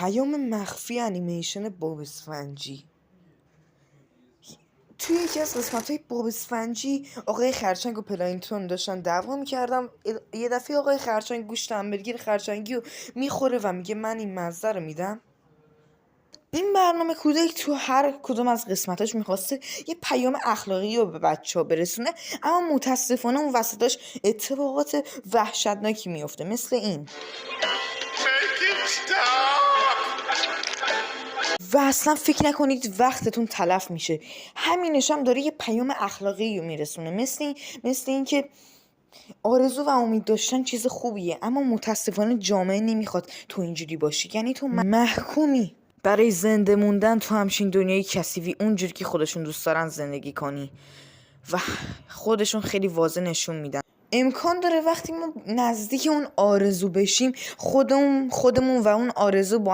پیام مخفی انیمیشن باب اسفنجی. توی یکی از قسمت‌های باب اسفنجی آقای خرچنگ و پلاینتون داشتن دعوا می‌کردن. یه دفعه آقای خرچنگ گوشت همبرگر خرچنگی رو میخوره و میگه من این مزه رو میدم. این برنامه کودک تو هر کدوم از قسمتاش میخواسته یه پیام اخلاقی رو به بچه‌ها برسونه، اما متاسفانه اون وسطاش اتفاقات وحشتناکی میفته، مثل این. و اصلا فکر نکنید وقتتون تلف میشه. همینش هم داره یه پیام اخلاقی رو میرسونه، مثل این که آرزو و امید داشتن چیز خوبیه، اما متاسفانه جامعه نمیخواد تو اینجوری باشی. یعنی تو محکومی برای زنده موندن تو همچین دنیای کثیفی اونجوری که خودشون دوست دارن زندگی کنی و خودشون خیلی واضح نشون میدن. امکان داره وقتی ما نزدیک اون آرزو بشیم خودمون و اون آرزو با